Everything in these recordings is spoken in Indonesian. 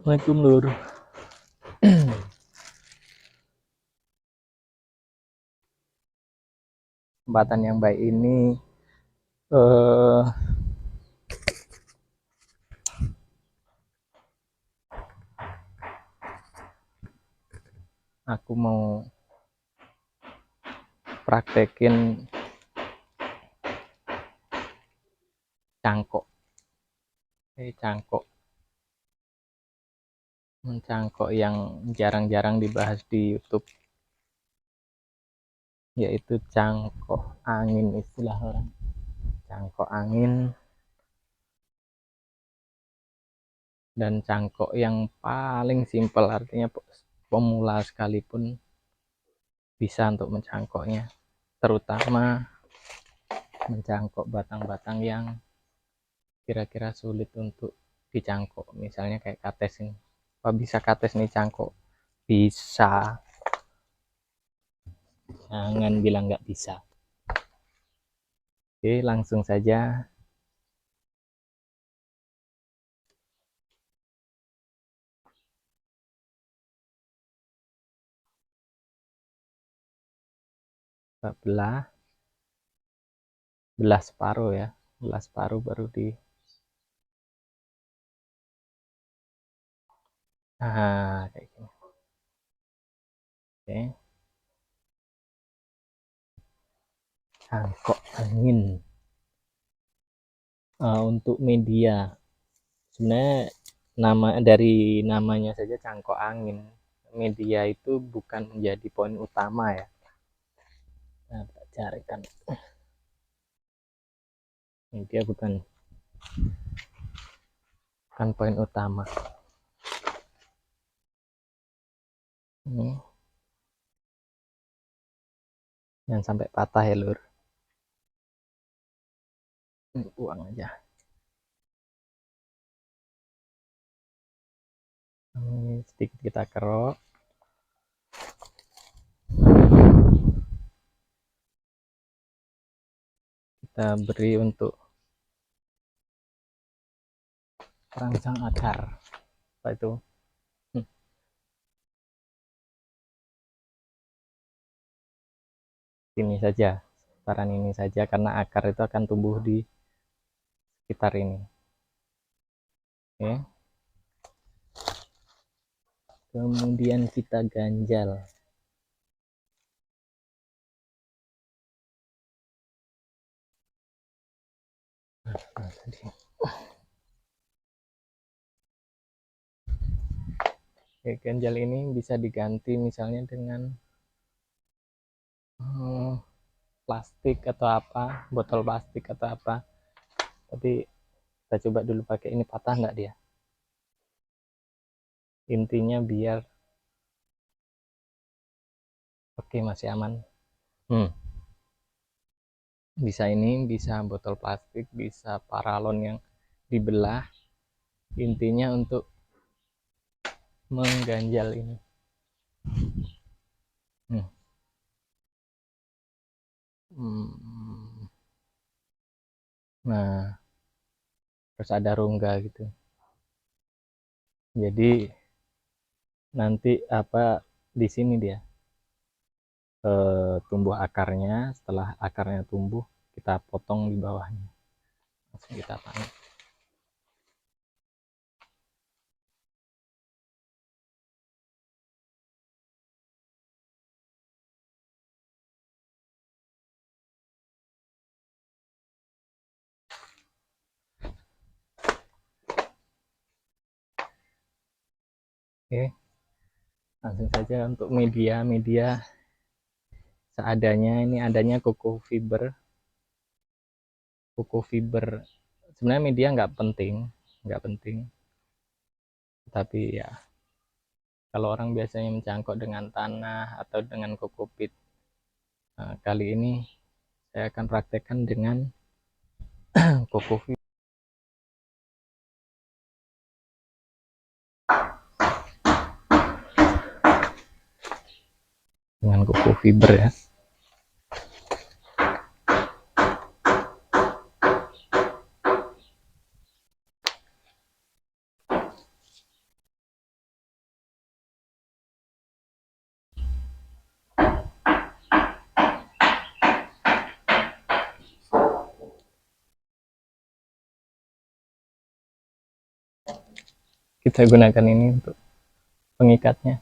Assalamualaikum Lur. Kesempatan yang baik ini eh, aku mau praktekin cangkok. Cangkok yang jarang-jarang dibahas di YouTube, yaitu cangkok angin istilah orang. Cangkok angin dan cangkok yang paling simpel, artinya pemula sekalipun bisa untuk mencangkoknya, terutama mencangkok batang-batang yang kira-kira sulit untuk dicangkok, misalnya kayak kates ini. Apa bisa kates nih cangkok? Bisa, jangan bilang nggak bisa. Oke, langsung saja. Kita belah separuh ya, belah separuh baru di kayak gini. Oke, cangkok angin. Untuk media, sebenarnya dari namanya saja cangkok angin, media itu bukan menjadi poin utama ya. Nah, kita carikan media bukan poin utama. Ini jangan sampai patah ya Lur. Ini buang aja. Ini sedikit kita kerok. Kita beri untuk perangsang akar. Apa itu? Ini saja, sebaran ini saja, karena akar itu akan tumbuh di sekitar ini. Oke. Kemudian kita ganjal. Oke, ganjal ini bisa diganti misalnya dengan plastik atau apa, botol plastik atau apa. Tapi kita coba dulu pakai ini, patah nggak dia? Intinya biar oke, masih aman. Bisa ini, bisa botol plastik, bisa paralon yang dibelah. Intinya untuk mengganjal ini. Nah, terus ada rongga gitu. Jadi nanti apa di sini dia tumbuh akarnya. Setelah akarnya tumbuh, kita potong di bawahnya. Langsung kita panen. Oke, langsung saja untuk media seadanya. Ini adanya koko fiber. Sebenarnya media nggak penting, tapi ya kalau orang biasanya mencangkok dengan tanah atau dengan kokopit, kali ini saya akan praktekkan dengan koko fiber. Dengan koko fiber ya. Kita gunakan ini untuk pengikatnya.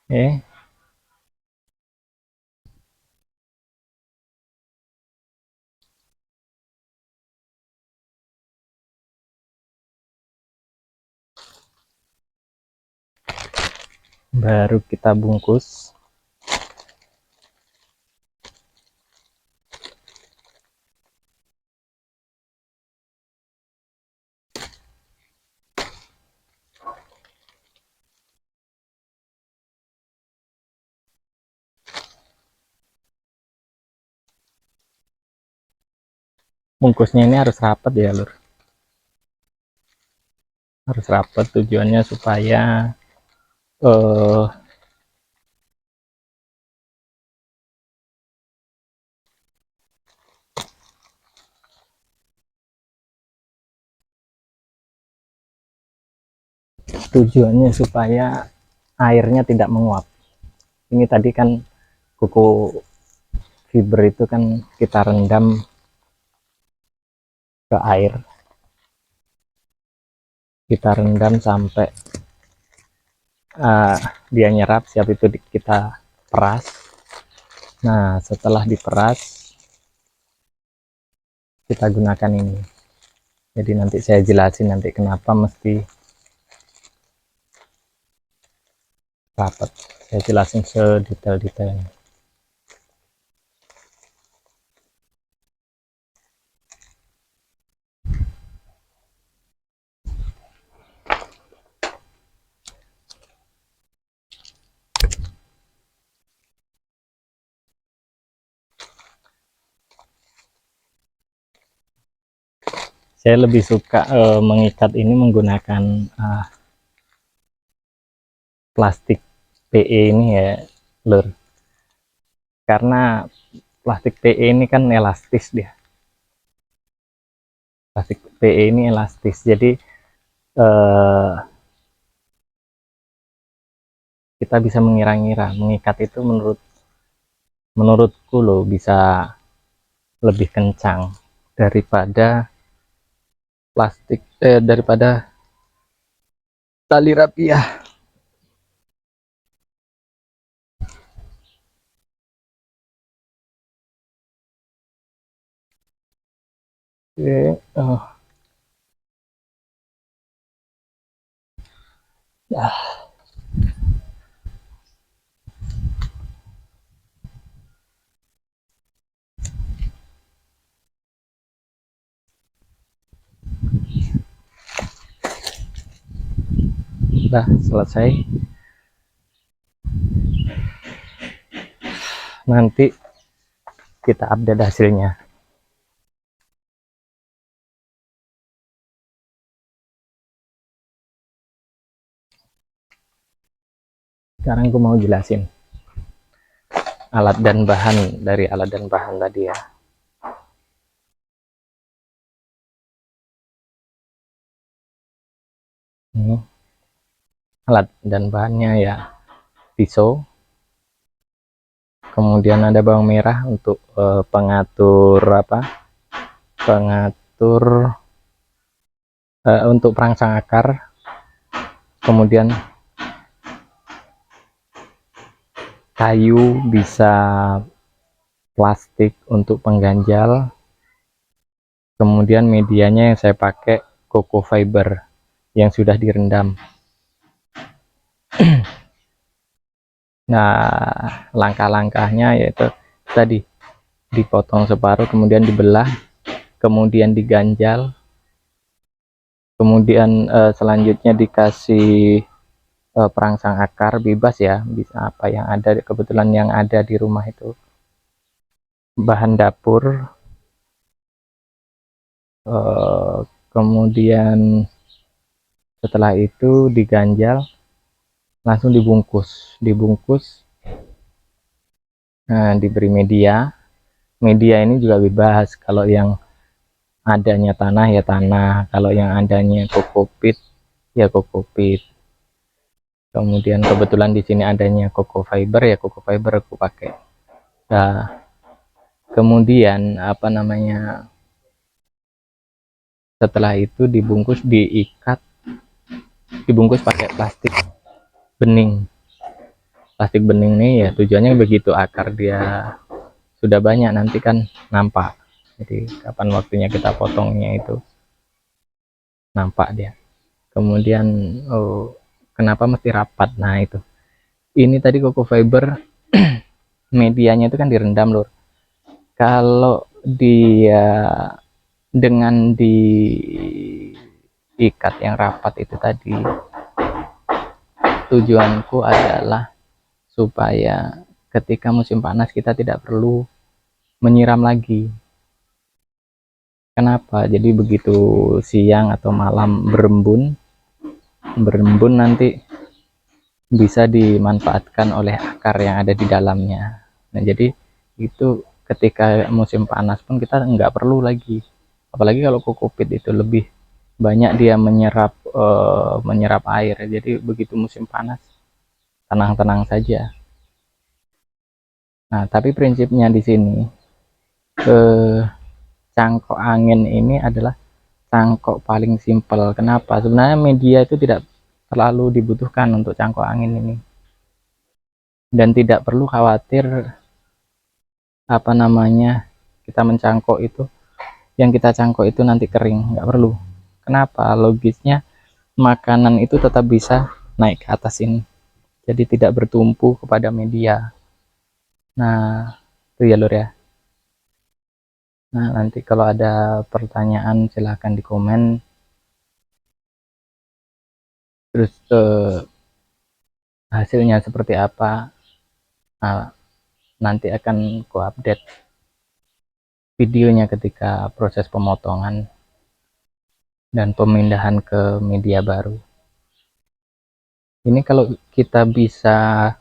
Oke. Baru kita bungkus. Bungkusnya ini harus rapat ya lur, harus rapat, tujuannya supaya eh, tujuannya supaya airnya tidak menguap. Ini tadi kan kuku fiber itu kan kita rendam ke air, kita rendam sampai dia nyerap, siap itu kita peras. Nah setelah diperas kita gunakan ini. Jadi nanti saya jelasin nanti kenapa mesti rapat, saya jelasin sedetail-detailnya. Saya lebih suka mengikat ini menggunakan plastik PE ini ya lur, karena plastik PE ini kan elastis, dia plastik PE ini elastis, jadi kita bisa mengira-ngira. Mengikat itu menurutku loh bisa lebih kencang daripada plastik daripada tali rapiah. Oke, ya. Udah selesai. Nanti kita update hasilnya. Sekarang aku mau jelasin alat dan bahan, dari alat dan bahan tadi ya. Ini alat dan bahannya ya, pisau, kemudian ada bawang merah untuk pengatur untuk perangsang akar, kemudian kayu bisa plastik untuk pengganjal, kemudian medianya yang saya pakai coco fiber yang sudah direndam. Nah langkah-langkahnya yaitu tadi dipotong separuh, kemudian dibelah, kemudian diganjal, kemudian selanjutnya dikasih perangsang akar bebas ya, bisa apa yang ada kebetulan yang ada di rumah itu, bahan dapur, kemudian setelah itu diganjal, langsung dibungkus. Nah diberi media ini juga bebas, kalau yang adanya tanah ya tanah, kalau yang adanya kokopit ya kokopit, Kemudian kebetulan di sini adanya coco fiber, ya coco fiber aku pakai. Nah, kemudian apa namanya, setelah itu dibungkus, dibungkus pakai plastik bening nih ya, tujuannya begitu akar dia sudah banyak nanti kan nampak, jadi kapan waktunya kita potongnya itu nampak dia. Kemudian, oh, kenapa mesti rapat, nah itu, ini tadi coco fiber medianya itu kan direndam lur. Kalau dia dengan diikat yang rapat itu tadi, tujuanku adalah supaya ketika musim panas kita tidak perlu menyiram lagi. Kenapa? Jadi begitu siang atau malam berembun nanti bisa dimanfaatkan oleh akar yang ada di dalamnya. Nah, jadi itu ketika musim panas pun kita nggak perlu lagi. Apalagi kalau kokopit itu lebih banyak dia menyerap air. Jadi begitu musim panas tenang-tenang saja. Nah, tapi prinsipnya di sini, cangkok angin ini adalah cangkok paling simpel. Kenapa? Sebenarnya media itu tidak terlalu dibutuhkan untuk cangkok angin ini, dan tidak perlu khawatir apa namanya, kita mencangkok itu, yang kita cangkok itu nanti kering, nggak perlu. Kenapa? Logisnya makanan itu tetap bisa naik ke atas ini, jadi tidak bertumpu kepada media. Nah, itu ya lur ya. Nah, nanti kalau ada pertanyaan silahkan di komen. Terus hasilnya seperti apa, nah, nanti akan ku update videonya ketika proses pemotongan dan pemindahan ke media baru. Ini kalau kita bisa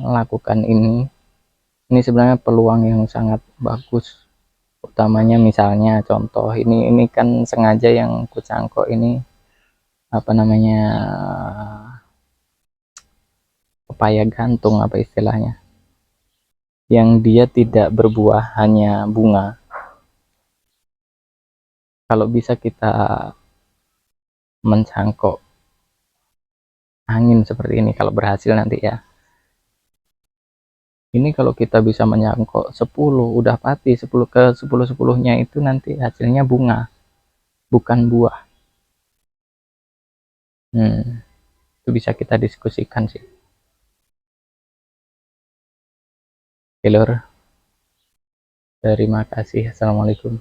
melakukan ini sebenarnya peluang yang sangat bagus. Utamanya misalnya contoh ini kan sengaja yang kucangkok ini apa namanya, pepaya gantung apa istilahnya, yang dia tidak berbuah, hanya bunga. Kalau bisa kita mencangkok angin seperti ini, kalau berhasil nanti ya, ini kalau kita bisa menyangkok 10 udah pasti, 10 ke 10-10-nya itu nanti hasilnya bunga, bukan buah. Itu bisa kita diskusikan sih. Oke lur, terima kasih, assalamualaikum.